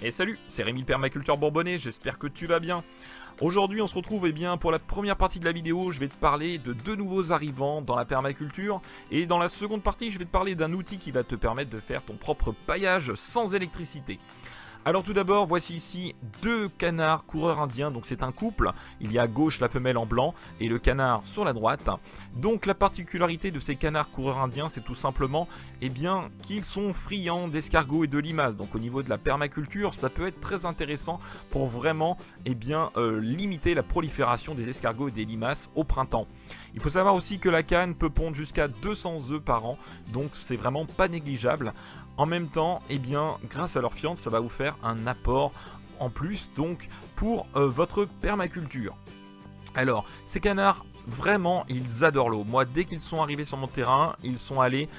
Et salut, c'est Rémi le permaculteur bourbonnais, j'espère que tu vas bien. Aujourd'hui on se retrouve pour la première partie de la vidéo, je vais te parler de deux nouveaux arrivants dans la permaculture. Et dans la seconde partie, je vais te parler d'un outil qui va te permettre de faire ton propre paillage sans électricité. Alors tout d'abord, voici ici deux canards coureurs indiens, donc c'est un couple. Il y a à gauche la femelle en blanc et le canard sur la droite. Donc la particularité de ces canards coureurs indiens, c'est tout simplement qu'ils sont friands d'escargots et de limaces. Donc au niveau de la permaculture, ça peut être très intéressant pour vraiment limiter la prolifération des escargots et des limaces au printemps. Il faut savoir aussi que la canne peut pondre jusqu'à 200 œufs par an, donc c'est vraiment pas négligeable. En même temps, grâce à leur fiente, ça va vous faire un apport en plus donc pour votre permaculture. Alors, ces canards, vraiment, ils adorent l'eau. Moi, dès qu'ils sont arrivés sur mon terrain, ils sont allés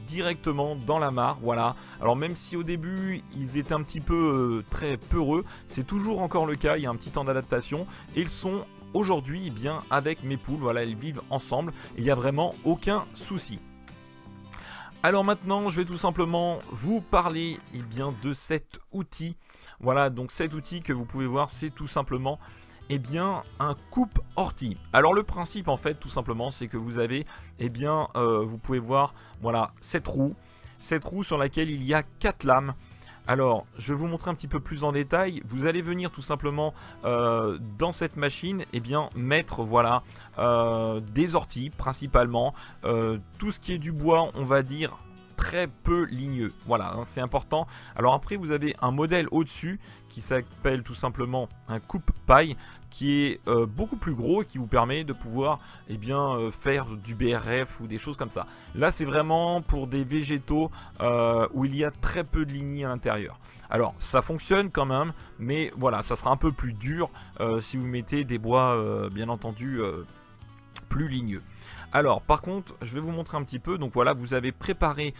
directement dans la mare, voilà. Alors, même si au début, ils étaient un petit peu très peureux, c'est toujours encore le cas, il y a un petit temps d'adaptation. Et ils sont aujourd'hui, avec mes poules, voilà, ils vivent ensemble, et il n'y a vraiment aucun souci. Alors maintenant, je vais tout simplement vous parler de cet outil. Voilà, donc cet outil que vous pouvez voir, c'est tout simplement un coupe-ortie. Alors le principe en fait, tout simplement, c'est que vous avez, vous pouvez voir, voilà, cette roue sur laquelle il y a 4 lames. Alors, je vais vous montrer un petit peu plus en détail. Vous allez venir tout simplement dans cette machine, mettre voilà des orties principalement, tout ce qui est du bois, on va dire très peu ligneux. Voilà, hein, c'est important. Alors après, vous avez un modèle au-dessus qui s'appelle tout simplement un coupe-paille, qui est beaucoup plus gros et qui vous permet de pouvoir faire du BRF ou des choses comme ça. Là, c'est vraiment pour des végétaux où il y a très peu de lignées à l'intérieur. Alors, ça fonctionne quand même, mais voilà, ça sera un peu plus dur si vous mettez des bois, bien entendu, plus ligneux. Alors par contre, je vais vous montrer un petit peu. Donc voilà, vous avez préparé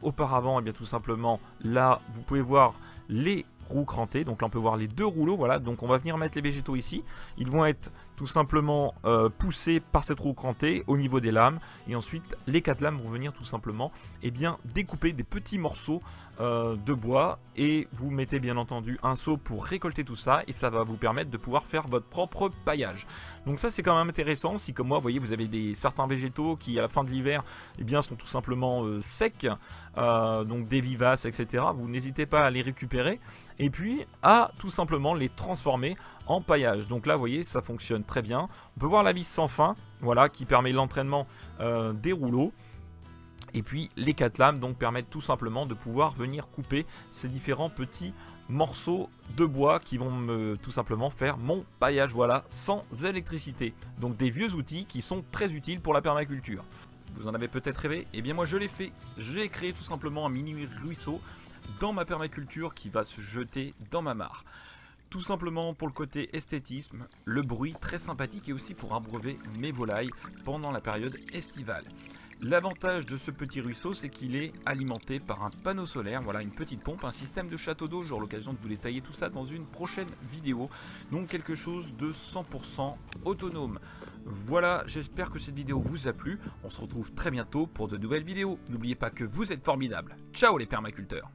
auparavant, tout simplement, là vous pouvez voir les roues crantées. Donc là on peut voir les deux rouleaux, voilà. Donc on va venir mettre les végétaux ici. Ils vont être tout simplement poussés par cette roue crantée au niveau des lames. Et ensuite les 4 lames vont venir tout simplement découper des petits morceaux de bois. Et vous mettez bien entendu un seau pour récolter tout ça. Et ça va vous permettre de pouvoir faire votre propre paillage. Donc ça c'est quand même intéressant. Si comme moi, vous voyez, vous avez certains végétaux qui à la fin de l'hiver sont tout simplement secs, donc des vivaces, etc. Vous n'hésitez pas à les récupérer et puis à tout simplement les transformer en paillage. Donc là vous voyez, ça fonctionne très bien. On peut voir la vis sans fin, voilà, qui permet l'entraînement des rouleaux. Et puis les 4 lames donc permettent tout simplement de pouvoir venir couper ces différents petits morceaux de bois qui vont tout simplement faire mon paillage, voilà, sans électricité. Donc des vieux outils qui sont très utiles pour la permaculture. Vous en avez peut-être rêvé, et bien moi je l'ai fait. J'ai créé tout simplement un mini ruisseau dans ma permaculture qui va se jeter dans ma mare. Tout simplement pour le côté esthétisme, le bruit très sympathique et aussi pour abreuver mes volailles pendant la période estivale. L'avantage de ce petit ruisseau, c'est qu'il est alimenté par un panneau solaire, voilà, une petite pompe, un système de château d'eau. J'aurai l'occasion de vous détailler tout ça dans une prochaine vidéo. Donc quelque chose de 100% autonome. Voilà, j'espère que cette vidéo vous a plu. On se retrouve très bientôt pour de nouvelles vidéos. N'oubliez pas que vous êtes formidables. Ciao les permaculteurs!